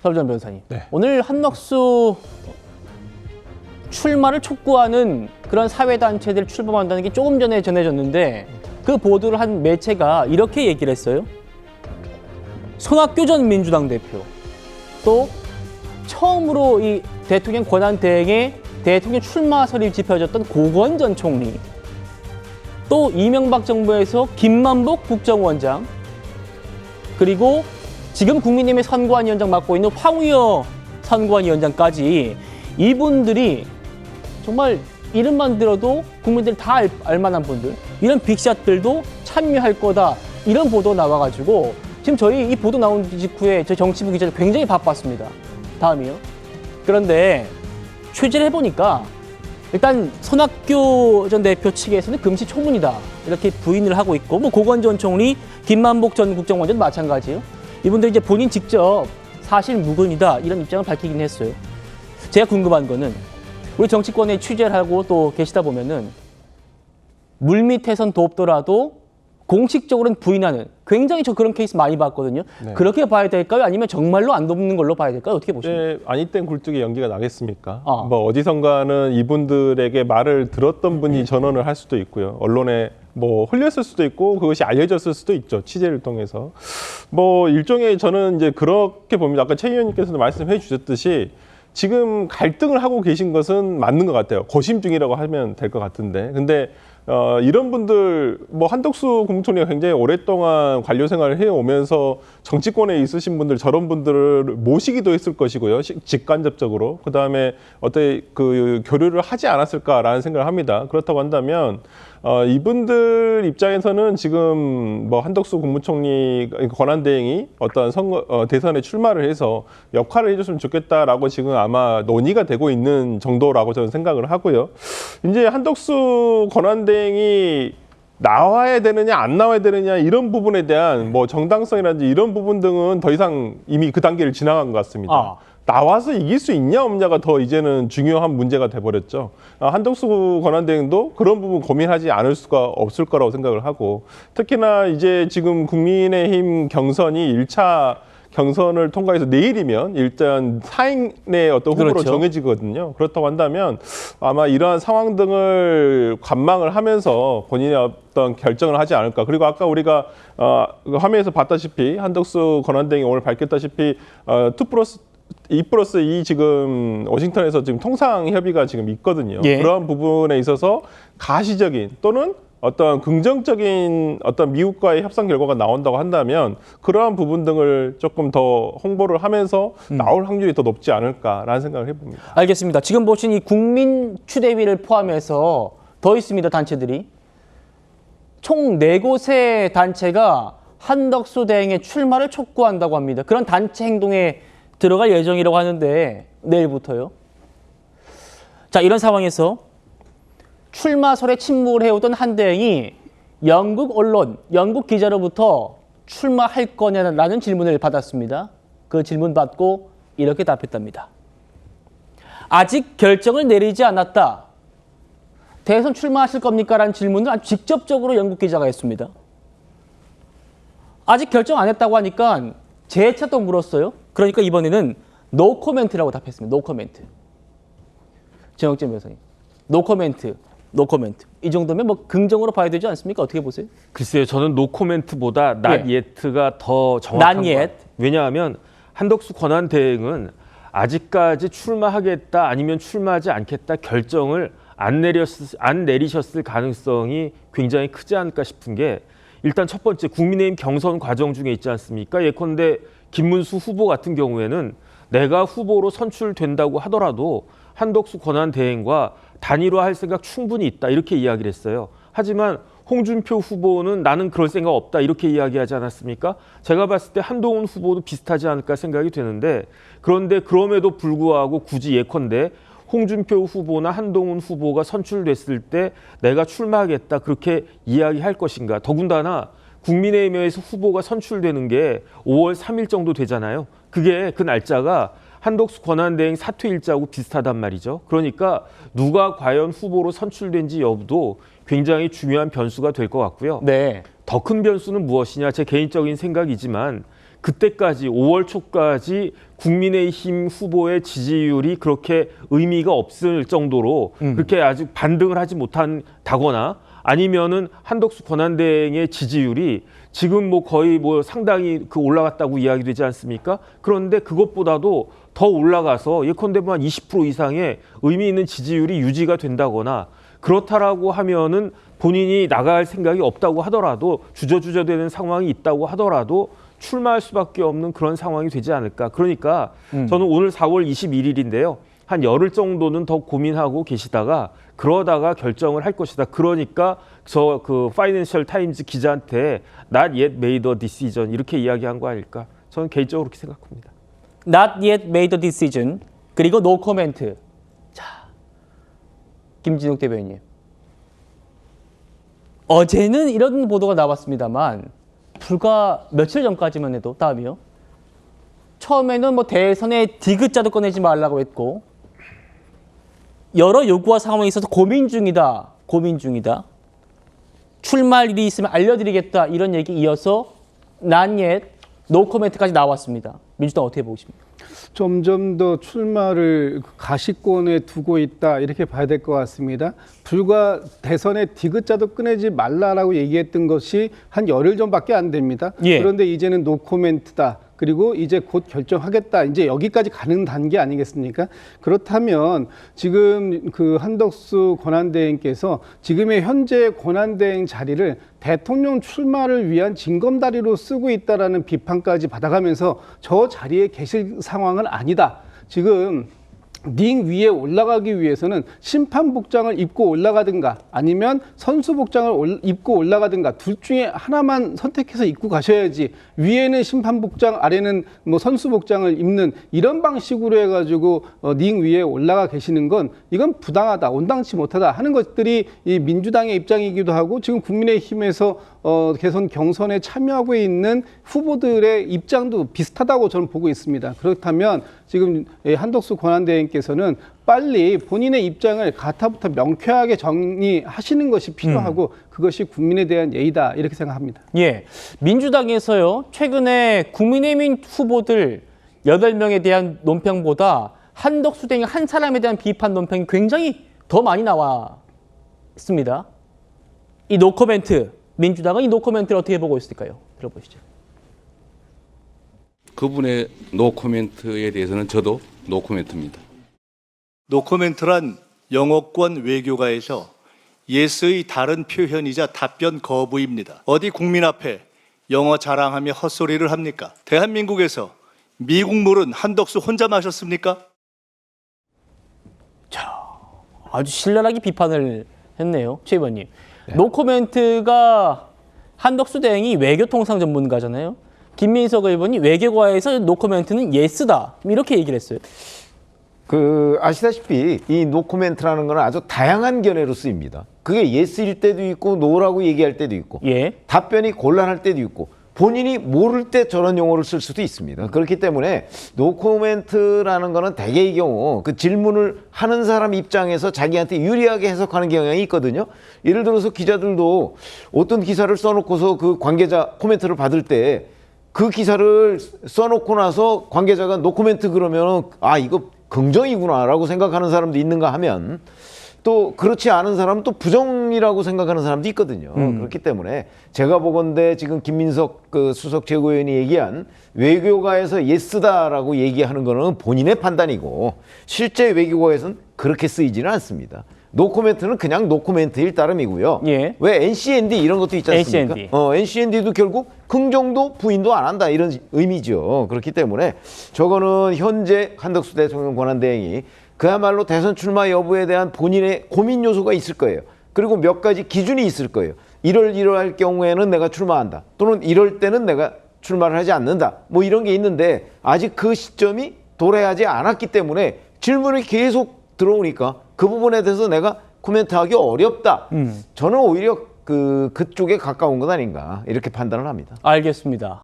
서울전 변호사님. 네. 오늘 한덕수 출마를 촉구하는 그런 사회단체들 출범한다는 게 조금 전에 전해졌는데 그 보도를 한 매체가 이렇게 얘기를 했어요. 손학규 전 민주당 대표, 또 처음으로 이 대통령 권한대행에 대통령 출마설이 짚혀졌던 고건 전 총리, 또 이명박 정부에서 김만복 국정원장, 그리고 지금 국민의힘의 선관위원장 맡고 있는 황우여 선관위원장까지 이분들이 정말 이름만 들어도 국민들이 다 알만한 분들, 이런 빅샷들도 참여할 거다, 이런 보도 나와가지고 지금 저희 이 보도 나온 직후에 저희 정치부 기자들 굉장히 바빴습니다. 다음이요. 그런데 취재를 해보니까 일단 손학규 전 대표 측에서는 금시초문이다 이렇게 부인을 하고 있고, 뭐 고건 전 총리, 김만복 전 국정원장도 마찬가지예요. 이분들이 이제 본인 직접 사실 무근이다 이런 입장을 밝히긴 했어요. 제가 궁금한 거는 우리 정치권에 취재를 하고 또 계시다 보면은 물밑에선 돕더라도 공식적으로는 부인하는, 굉장히 저 그런 케이스 많이 봤거든요. 네. 그렇게 봐야 될까요? 아니면 정말로 안 돕는 걸로 봐야 될까요? 어떻게 보십니까? 네, 아니 땐 굴뚝에 연기가 나겠습니까? 어. 뭐 어디선가는 이분들에게 말을 들었던 분이 전언을 할 수도 있고요. 언론에 뭐 흘렸을 수도 있고 그것이 알려졌을 수도 있죠. 취재를 통해서. 뭐 일종의 저는 이제 그렇게 봅니다. 아까 최 의원님께서도 말씀해 주셨듯이 지금 갈등을 하고 계신 것은 맞는 것 같아요. 고심 중이라고 하면 될 것 같은데. 근데 이런 분들, 뭐 한덕수 국무총리가 굉장히 오랫동안 관료 생활을 해오면서 정치권에 있으신 분들, 저런 분들을 모시기도 했을 것이고요. 직간접적으로. 그 다음에 어떤 그 교류를 하지 않았을까라는 생각을 합니다. 그렇다고 한다면 이분들 입장에서는 지금 뭐 한덕수 국무총리 권한대행이 어떤 선거 대선에 출마를 해서 역할을 해줬으면 좋겠다라고 지금 아마 논의가 되고 있는 정도라고 저는 생각을 하고요. 이제 한덕수 권한대행이 나와야 되느냐 안 나와야 되느냐 이런 부분에 대한 뭐 정당성이라든지 이런 부분 등은 더 이상 이미 그 단계를 지나간 것 같습니다. 나와서 이길 수 있냐 없냐가 더 이제는 중요한 문제가 돼버렸죠. 한덕수 권한대행도 그런 부분 고민하지 않을 수가 없을 거라고 생각을 하고, 특히나 이제 지금 국민의힘 경선이 1차 경선을 통과해서 내일이면 일단 사행의 어떤 후보로 그렇죠. 정해지거든요. 그렇다고 한다면 아마 이러한 상황 등을 관망을 하면서 본인의 어떤 결정을 하지 않을까. 그리고 아까 우리가 화면에서 봤다시피 한덕수 권한대행이 오늘 밝혔다시피 2+2 지금 워싱턴에서 지금 통상 협의가 지금 있거든요. 예. 그런 부분에 있어서 가시적인 또는 어떤 긍정적인 어떤 미국과의 협상 결과가 나온다고 한다면 그러한 부분 등을 조금 더 홍보를 하면서 나올 확률이 더 높지 않을까라는 생각을 해봅니다. 알겠습니다. 지금 보신 이 국민 추대위를 포함해서 더 있습니다. 단체들이. 총 4곳의 단체가 한덕수 대행의 출마를 촉구한다고 합니다. 그런 단체 행동에 들어갈 예정이라고 하는데 내일부터요. 자, 이런 상황에서 출마설에 침묵을 해오던 한 대행이 영국 언론, 영국 기자로부터 출마할 거냐라는 질문을 받았습니다. 그 질문 받고 이렇게 답했답니다. 아직 결정을 내리지 않았다. 대선 출마하실 겁니까? 라는 질문을 아주 직접적으로 영국 기자가 했습니다. 아직 결정 안 했다고 하니까 재차 또 물었어요. 그러니까 이번에는 노 코멘트라고 답했습니다. 노 코멘트. 정혁진 변호사님. 노 코멘트. 노 코멘트. 이 정도면 뭐 긍정으로 봐야 되지 않습니까? 어떻게 보세요? 글쎄요. 저는 노 코멘트보다 not yet가 더 정확한 not 것 yet. 같아요. 왜냐하면 한덕수 권한대행은 아직까지 출마하겠다 아니면 출마하지 않겠다 결정을 안 내리셨을 가능성이 굉장히 크지 않을까 싶은 게, 일단 첫 번째 국민의힘 경선 과정 중에 있지 않습니까? 예컨대 김문수 후보 같은 경우에는 내가 후보로 선출된다고 하더라도 한덕수 권한대행과 단일화할 생각 충분히 있다 이렇게 이야기를 했어요. 하지만 홍준표 후보는 나는 그럴 생각 없다 이렇게 이야기하지 않았습니까? 제가 봤을 때 한동훈 후보도 비슷하지 않을까 생각이 되는데, 그런데 그럼에도 불구하고 굳이 예컨대 홍준표 후보나 한동훈 후보가 선출됐을 때 내가 출마하겠다 그렇게 이야기할 것인가. 더군다나 국민의힘에서 후보가 선출되는 게 5월 3일 정도 되잖아요. 그게 그 날짜가 한덕수 권한대행 사퇴 일자하고 비슷하단 말이죠. 그러니까 누가 과연 후보로 선출된지 여부도 굉장히 중요한 변수가 될 것 같고요. 네. 더 큰 변수는 무엇이냐, 제 개인적인 생각이지만 그때까지 5월 초까지 국민의힘 후보의 지지율이 그렇게 의미가 없을 정도로 그렇게 아직 반등을 하지 못한다거나 아니면은 한덕수 권한대행의 지지율이 지금 뭐 거의 뭐 상당히 그 올라갔다고 이야기되지 않습니까? 그런데 그것보다도 더 올라가서 예컨대 뭐 한 20% 이상의 의미 있는 지지율이 유지가 된다거나 그렇다라고 하면은 본인이 나갈 생각이 없다고 하더라도 주저주저되는 상황이 있다고 하더라도 출마할 수밖에 없는 그런 상황이 되지 않을까. 그러니까 저는 오늘 4월 21일인데요. 한 열흘 정도는 더 고민하고 계시다가 그러다가 결정을 할 것이다. 그러니까 저 그 파이낸셜 타임즈 기자한테 not yet made a decision 이렇게 이야기한 거 아닐까. 저는 개인적으로 그렇게 생각합니다. Not yet made a decision. 그리고 no comment. 자, 김진욱 대변인님. 어제는 이런 보도가 나왔습니다만 불과 며칠 전까지만 해도 다음이요. 처음에는 뭐 대선에 디귿자도 꺼내지 말라고 했고 여러 요구와 상황이 있어서 고민 중이다. 출마할 일이 있으면 알려드리겠다. 이런 얘기 이어서 not yet, no comment까지 나왔습니다. 민주당 어떻게 보고 있습니까? 점점 더 출마를 가시권에 두고 있다 이렇게 봐야 될 것 같습니다. 불과 대선에 디귿자도 꺼내지 말라라고 얘기했던 것이 한 열흘 전밖에 안 됩니다. 예. 그런데 이제는 노코멘트다. 그리고 이제 곧 결정하겠다. 이제 여기까지 가는 단계 아니겠습니까? 그렇다면 지금 그 한덕수 권한대행께서 지금의 현재 권한대행 자리를 대통령 출마를 위한 징검다리로 쓰고 있다라는 비판까지 받아가면서 저 자리에 계실 상황은 아니다. 지금 링 위에 올라가기 위해서는 심판복장을 입고 올라가든가 아니면 선수복장을 입고 올라가든가 둘 중에 하나만 선택해서 입고 가셔야지 위에는 심판복장 아래는 뭐 선수복장을 입는 이런 방식으로 해가지고 링 위에 올라가 계시는 건 이건 부당하다 온당치 못하다 하는 것들이 이 민주당의 입장이기도 하고 지금 국민의힘에서 개선 경선에 참여하고 있는 후보들의 입장도 비슷하다고 저는 보고 있습니다. 그렇다면 지금 한덕수 권한대행께서는 빨리 본인의 입장을 가타부터 명쾌하게 정리하시는 것이 필요하고 그것이 국민에 대한 예의다 이렇게 생각합니다. 예, 민주당에서요 최근에 국민의힘 후보들 8명에 대한 논평보다 한덕수 대행 한 사람에 대한 비판 논평이 굉장히 더 많이 나왔습니다. 이 노코멘트 민주당은 이 노코멘트를 어떻게 보고 있을까요? 들어보시죠. 그분의 노코멘트에 대해서는 저도 노코멘트입니다. 노코멘트란 영어권 외교가에서 예스의 다른 표현이자 답변 거부입니다. 어디 국민 앞에 영어 자랑하며 헛소리를 합니까? 대한민국에서 미국 물은 한덕수 혼자 마셨습니까? 아주 신랄하게 비판을 했네요. 최 의원님. 노코멘트가 한덕수 대행이 외교통상 전문가잖아요. 김민석 의원이 외교과에서 노코멘트는 예스다. 이렇게 얘기를 했어요. 아시다시피 이 노코멘트라는 건 아주 다양한 견해로 쓰입니다. 그게 예스일 때도 있고 노라고 얘기할 때도 있고 예. 답변이 곤란할 때도 있고 본인이 모를 때 저런 용어를 쓸 수도 있습니다. 그렇기 때문에 노코멘트라는 거는 대개의 경우 그 질문을 하는 사람 입장에서 자기한테 유리하게 해석하는 경향이 있거든요. 예를 들어서 기자들도 어떤 기사를 써놓고서 그 관계자 코멘트를 받을 때 그 기사를 써놓고 나서 관계자가 노코멘트 그러면 아 이거 긍정이구나 라고 생각하는 사람도 있는가 하면 또 그렇지 않은 사람은 또 부정이라고 생각하는 사람도 있거든요. 그렇기 때문에 제가 보건대 지금 김민석 그 수석 최고위원이 얘기한 외교가에서 예스다라고 얘기하는 거는 본인의 판단이고 실제 외교가에서는 그렇게 쓰이지는 않습니다. 노코멘트는 그냥 노코멘트일 따름이고요. 예. 왜 NCND 이런 것도 있지 않습니까? NCND. NCND도 결국 긍정도 부인도 안 한다 이런 의미죠. 그렇기 때문에 저거는 현재 한덕수 대통령 권한대행이 그야말로 대선 출마 여부에 대한 본인의 고민 요소가 있을 거예요. 그리고 몇 가지 기준이 있을 거예요. 이럴 경우에는 내가 출마한다. 또는 이럴 때는 내가 출마를 하지 않는다. 뭐 이런 게 있는데 아직 그 시점이 도래하지 않았기 때문에 질문이 계속 들어오니까 그 부분에 대해서 내가 코멘트하기 어렵다. 저는 오히려 그쪽에 가까운 것 아닌가 이렇게 판단을 합니다. 알겠습니다.